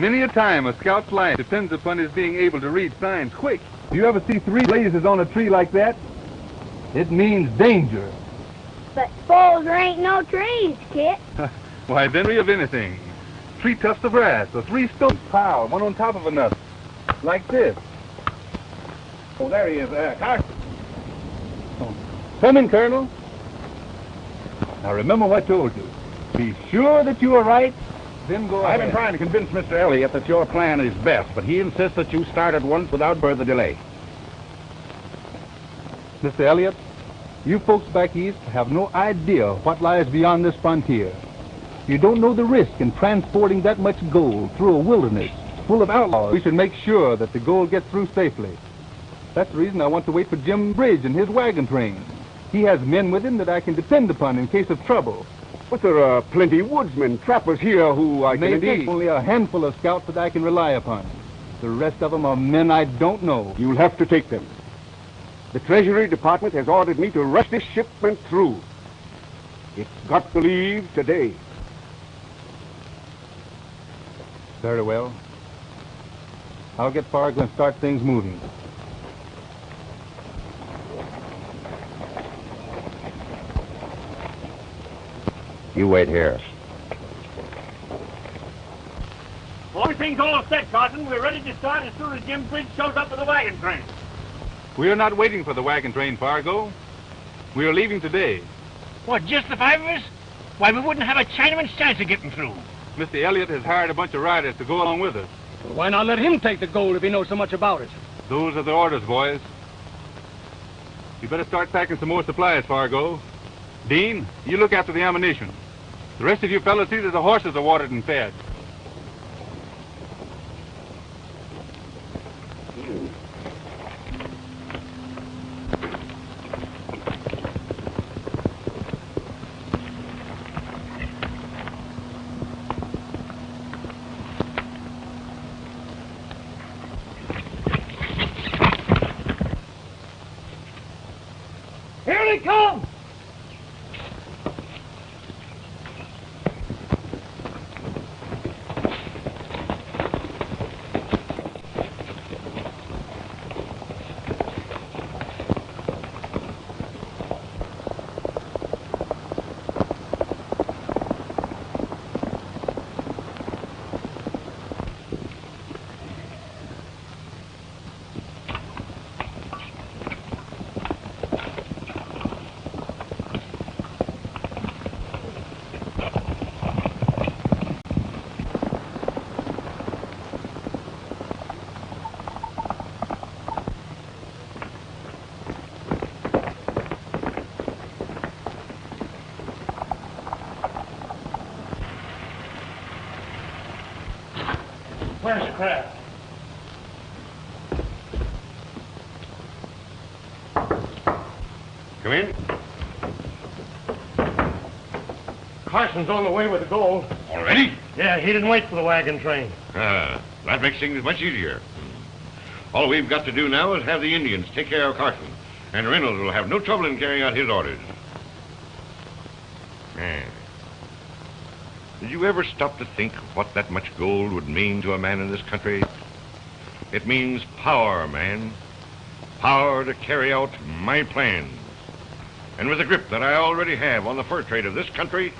Many a time a scout's life depends upon his being able to read signs quick. Do you ever see 3 blazes on a tree like that? It means danger. But suppose there ain't no trees, Kit. Why, then we have anything. 3 tufts of grass or 3 stones piled, one on top of another. Like this. Oh, there he is, Carson. Oh. Come in, Colonel. Now remember what I told you. Be sure that you are right, then go ahead. I've been trying to convince Mr. Elliott that your plan is best, but he insists that you start at once without further delay. Mr. Elliott, you folks back east have no idea what lies beyond this frontier. You don't know the risk in transporting that much gold through a wilderness full of outlaws. We should make sure that the gold gets through safely. That's the reason I want to wait for Jim Bridge and his wagon train. He has men with him that I can depend upon in case of trouble. But there are plenty woodsmen, trappers here who I can Maybe engage. only a handful of scouts that I can rely upon. The rest of them are men I don't know. You'll have to take them. The Treasury Department has ordered me to rush this shipment through. It's got to leave today. Very well. I'll get Fargo and start things moving. You wait here. Everything's all set, Carson. We're ready to start as soon as Jim Bridge shows up with the wagon train. We are not waiting for the wagon train, Fargo. We are leaving today. What, just the 5 of us? Why, we wouldn't have a Chinaman's chance of getting through. Mr. Elliott has hired a bunch of riders to go along with us. Well, why not let him take the gold if he knows so much about it? Those are the orders, boys. You better start packing some more supplies, Fargo. Dean, you look after the ammunition. The rest of you fellas see that the horses are watered and fed. Here he comes! Where's Kraft? Come in. Carson's on the way with the gold. Already? Yeah, he didn't wait for the wagon train. That makes things much easier. All we've got to do now is have the Indians take care of Carson, and Reynolds will have no trouble in carrying out his orders. Did you ever stop to think what that much gold would mean to a man in this country? It means power, man. Power to carry out my plans. And with the grip that I already have on the fur trade of this country,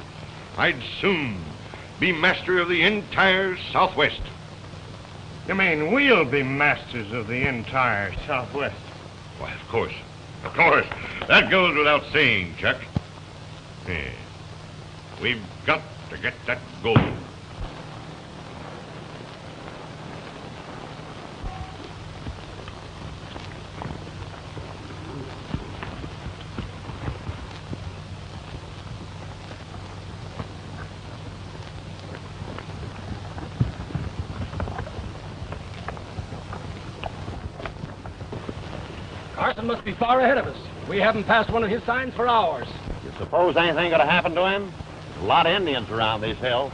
I'd soon be master of the entire Southwest. You mean we'll be masters of the entire Southwest? Why, of course. Of course. That goes without saying, Chuck. Yeah. We've got to get that gold. Carson must be far ahead of us. We haven't passed one of his signs for hours. You suppose anything could have happened to him? There's a lot of Indians around these hills.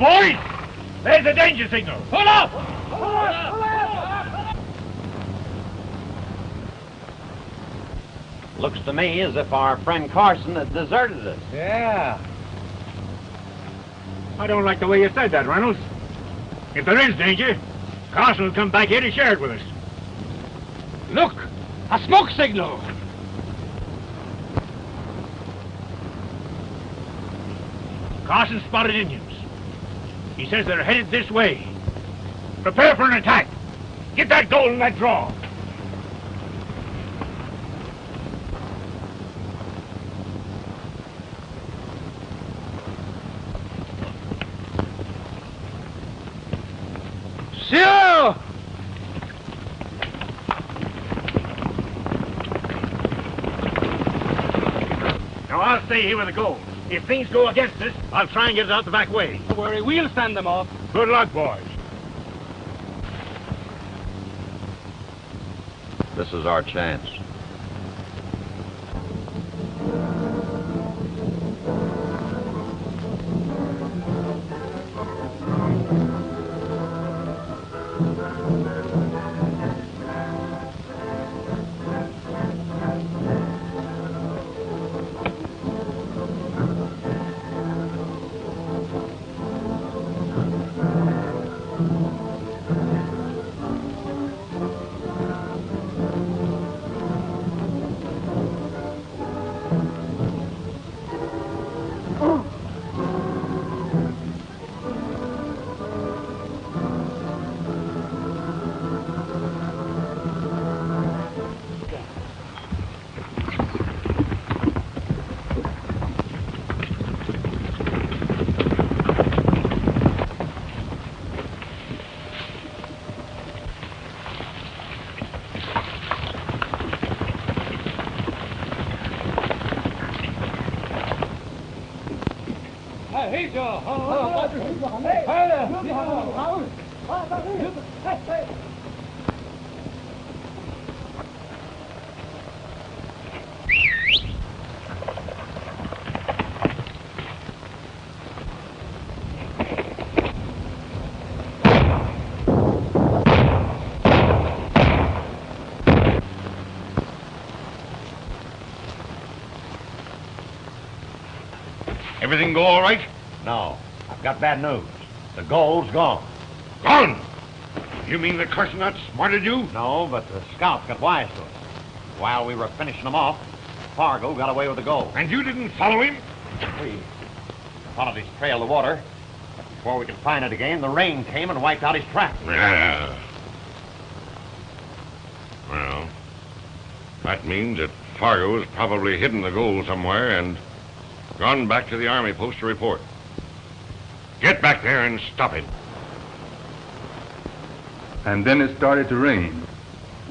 boys! There's a danger signal. Pull up! Looks to me as if our friend Carson has deserted us. Yeah. I don't like the way you said that, Reynolds. If there is danger, Carson will come back here to share it with us. Look! A smoke signal! Carson spotted Indians. He says they're headed this way. Prepare for an attack. Get that gold in that drawer. Sure! Now I'll stay here with the gold. If things go against us, I'll try and get it out the back way. Don't worry, we'll stand them off. Good luck, boys. This is our chance. Everything go all right? No, I've got bad news. The gold's gone. Gone! You mean that Carson outsmarted you? No, but the scouts got wise to us. While we were finishing them off, Fargo got away with the gold. And you didn't follow him? We followed his trail to water. But before we could find it again, the rain came and wiped out his tracks. Yeah. Well, that means that Fargo has probably hidden the gold somewhere and gone back to the army post to report. Get back there and stop him. And then it started to rain.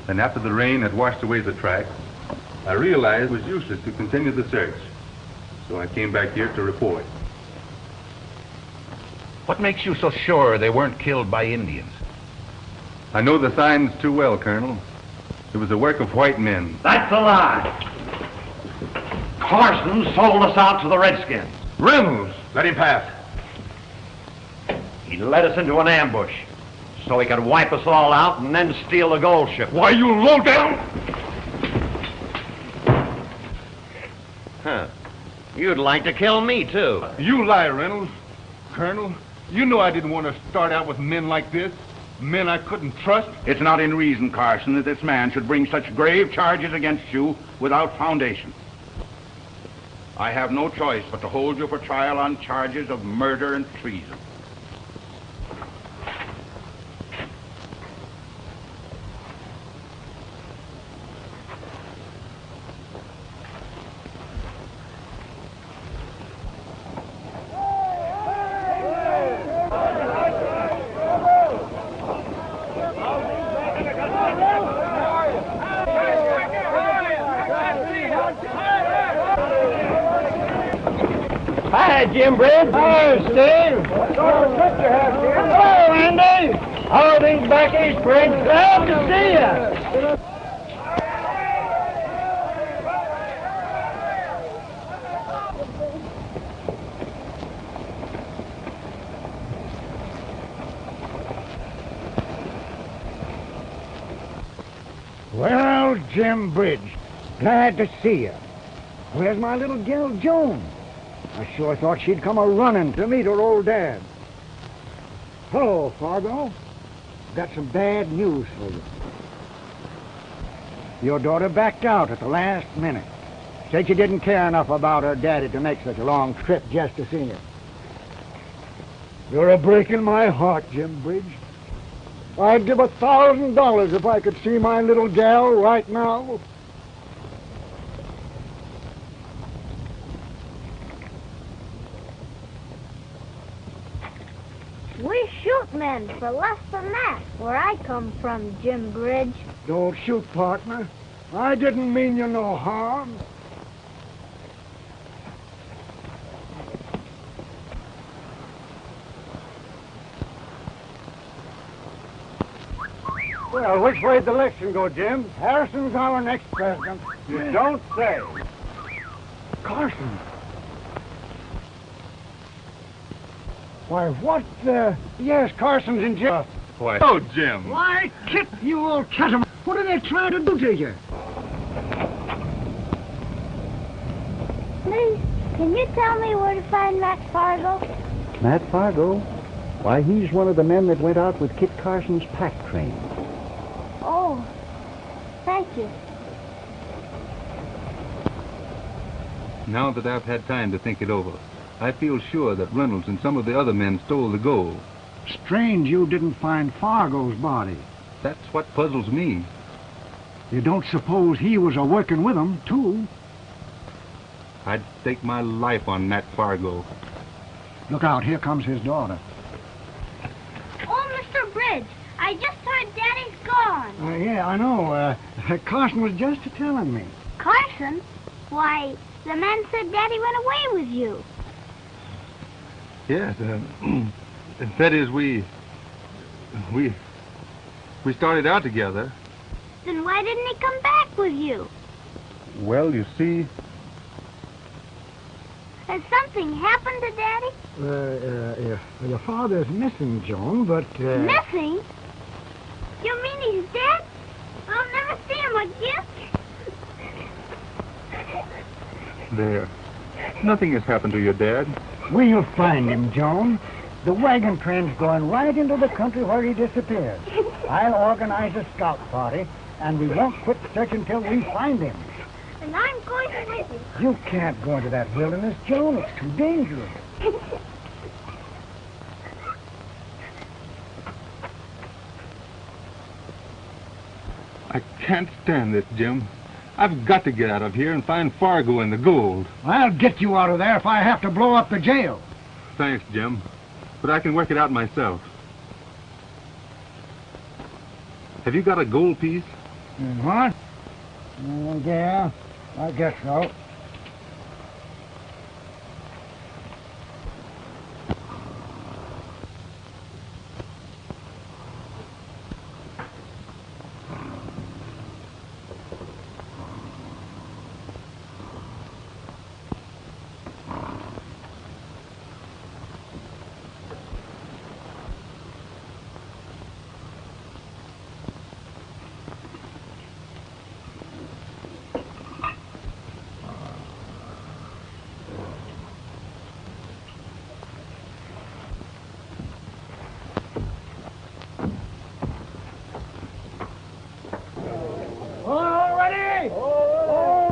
And after the rain had washed away the tracks, I realized it was useless to continue the search. So I came back here to report. What makes you so sure they weren't killed by Indians? I know the signs too well, Colonel. It was the work of white men. That's a lie. Carson sold us out to the Redskins. Reynolds, let him pass. He led us into an ambush so he could wipe us all out and then steal the gold ship. Why, you low down! Huh. You'd like to kill me, too. You lie, Reynolds. Colonel, you know I didn't want to start out with men like this. Men I couldn't trust. It's not in reason, Carson, that this man should bring such grave charges against you without foundation. I have no choice but to hold you for trial on charges of murder and treason. Hi, Jim Bridge. Hi, Steve. What sort of trip you have, Jim? Hello, Andy. How are things back east, Bridge? Glad to see you. Well, Jim Bridge, glad to see you. Where's my little gal, Joan? I sure thought she'd come a-running to meet her old dad. Hello, Fargo. Got some bad news for you. Your daughter backed out at the last minute. Said she didn't care enough about her daddy to make such a long trip just to see you. You're a-breaking my heart, Jim Bridge. I'd give $1,000 if I could see my little gal right now. We shoot men for less than that, where I come from, Jim Bridge. Don't shoot, partner. I didn't mean you no harm. Well, which way'd the election go, Jim? Harrison's our next president. You don't say. Carson. Why, what, Yes, Carson's in jail. Why? Oh, Jim. Why, Kit, you old catamount. What are they trying to do to you? Please, can you tell me where to find Matt Fargo? Matt Fargo? Why, he's one of the men that went out with Kit Carson's pack train. Oh, thank you. Now that I've had time to think it over, I feel sure that Reynolds and some of the other men stole the gold. Strange you didn't find Fargo's body. That's what puzzles me. You don't suppose he was a-working with them, too? I'd stake my life on Nat Fargo. Look out, here comes his daughter. Oh, Mr. Bridge, I just heard Daddy's gone. Yeah, I know. Carson was just telling me. Carson? Why, the man said Daddy went away with you. Yes, that is, we started out together. Then why didn't he come back with you? Well, you see... Has something happened to Daddy? Your father's missing, Joan, but... Missing? You mean he's dead? I'll never see him again? There. Nothing has happened to your dad. We'll find him, Joan. The wagon train's going right into the country where he disappeared. I'll organize a scout party, and we won't quit searching till we find him. And I'm going with you. You can't go into that wilderness, Joan. It's too dangerous. I can't stand this, Jim. I've got to get out of here and find Fargo and the gold. I'll get you out of there if I have to blow up the jail. Thanks, Jim. But I can work it out myself. Have you got a gold piece? What? Yeah, I guess so. All ready?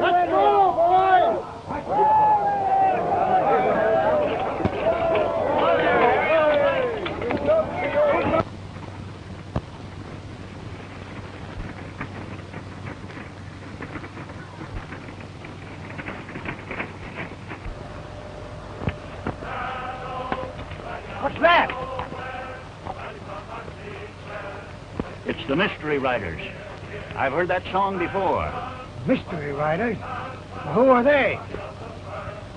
Let's go, boys! What's that? It's the Mystery Riders. I've heard that song before. Mystery Riders? Who are they?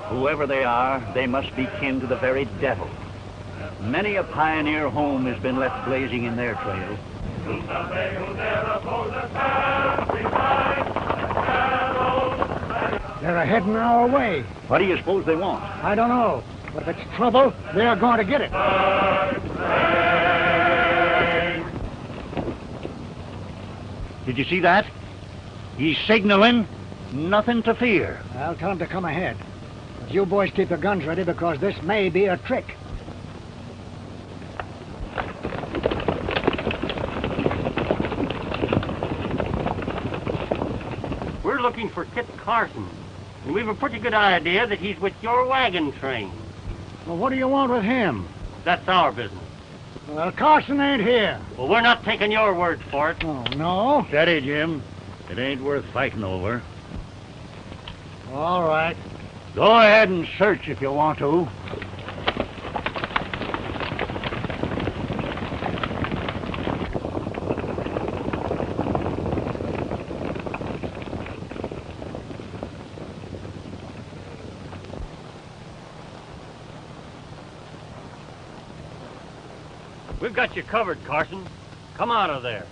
Whoever they are, they must be kin to the very devil. Many a pioneer home has been left blazing in their trail. They're heading our way. What do you suppose they want? I don't know. But if it's trouble, they're going to get it. Did you see that? He's signaling. Nothing to fear. I'll tell him to come ahead. But you boys keep your guns ready because this may be a trick. We're looking for Kit Carson, and we've a pretty good idea that he's with your wagon train. Well, what do you want with him? That's our business. Well, Carson ain't here. Well, we're not taking your word for it. Oh, no? Steady, Jim. It ain't worth fighting over. All right. Go ahead and search if you want to. We've got you covered, Carson. Come out of there.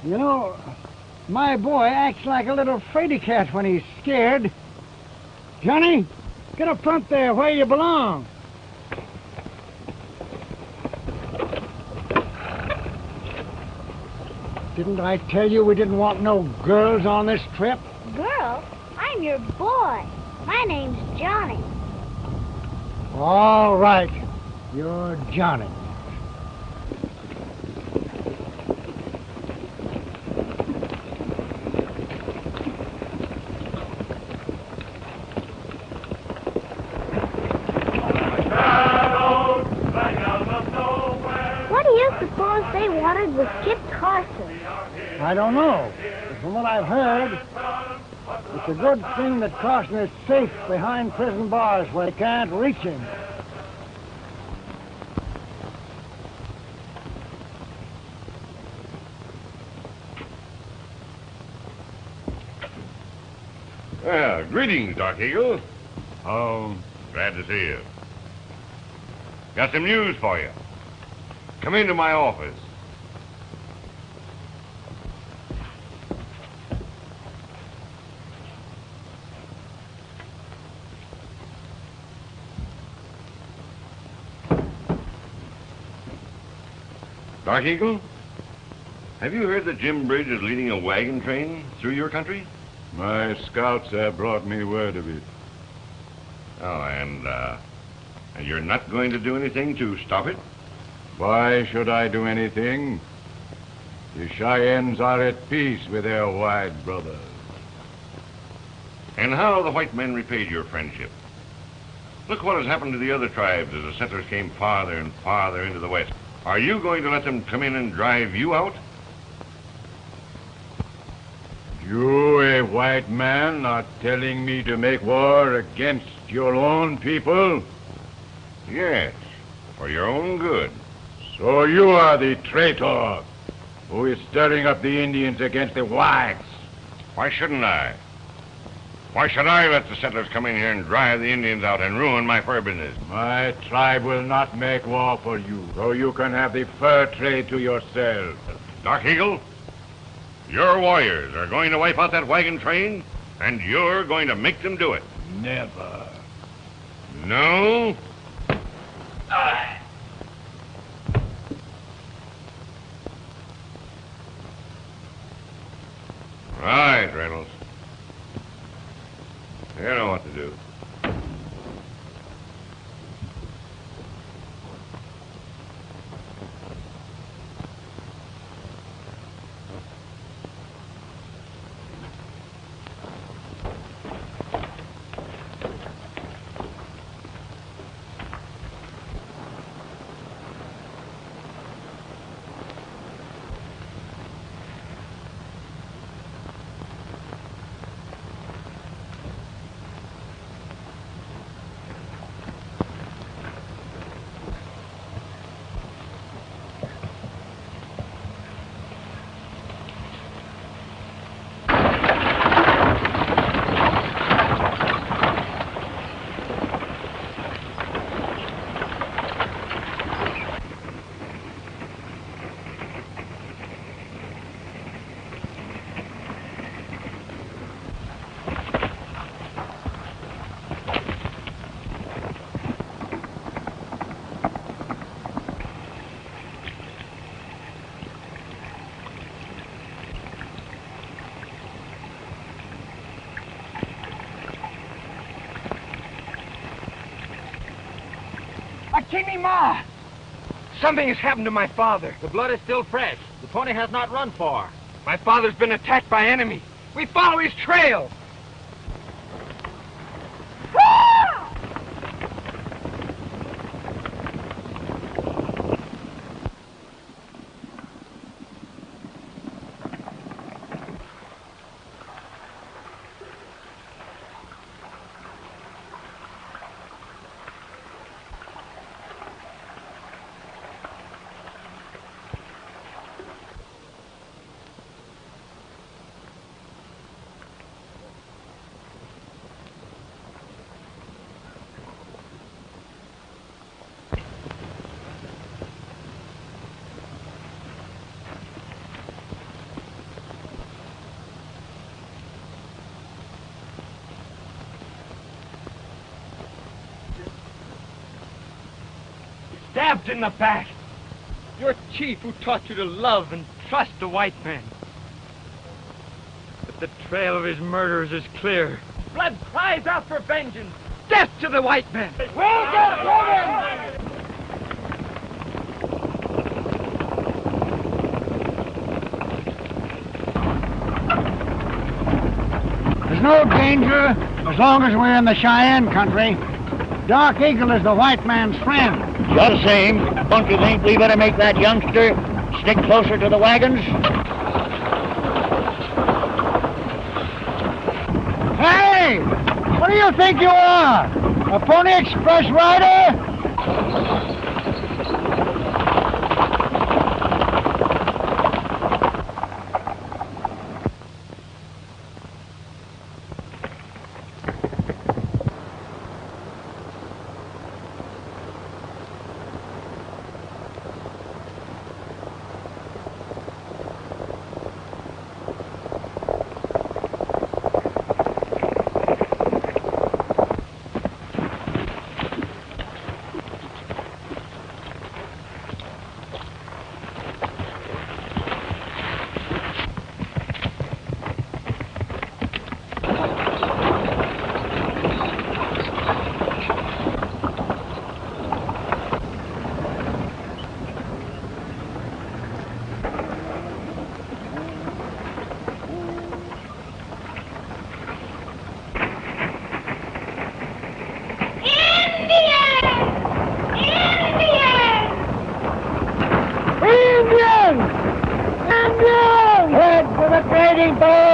You know, my boy acts like a little fraidy cat when he's scared. Johnny, get up front there where you belong. Didn't I tell you we didn't want no girls on this trip? Girl, I'm your boy. My name's Johnny. All right, you're Johnny. What do you suppose they wanted with Kit Carson? I don't know. But from what I've heard, it's a good thing that Carson is safe behind prison bars where they can't reach him. Well, greetings, Dark Eagle. Oh, glad to see you. Got some news for you. Come into my office. Dark Eagle, have you heard that Jim Bridge is leading a wagon train through your country? My scouts have brought me word of it. Oh, and you're not going to do anything to stop it? Why should I do anything? The Cheyennes are at peace with their white brothers. And how the white men repaid your friendship? Look what has happened to the other tribes as the settlers came farther and farther into the west. Are you going to let them come in and drive you out? You, a white man, are telling me to make war against your own people? Yes, for your own good. So you are the traitor who is stirring up the Indians against the whites. Why shouldn't I? Why should I let the settlers come in here and drive the Indians out and ruin my fur business? My tribe will not make war for you, so you can have the fur trade to yourself. Dark Eagle, your warriors are going to wipe out that wagon train, and you're going to make them do it. Never. No? Right, Reynolds. You know what to do. Jimmy, Ma! Something has happened to my father. The blood is still fresh. The pony has not run far. My father's been attacked by enemies. We follow his trail. Stabbed in the back. Your chief who taught you to love and trust the white man. But the trail of his murderers is clear. Blood cries out for vengeance. Death to the white man. We'll get rid. There's no danger as long as we're in the Cheyenne country. Dark Eagle is the white man's friend. Just the same, don't you think we better make that youngster stick closer to the wagons? Hey! What do you think you are? A Pony Express rider? Trading post!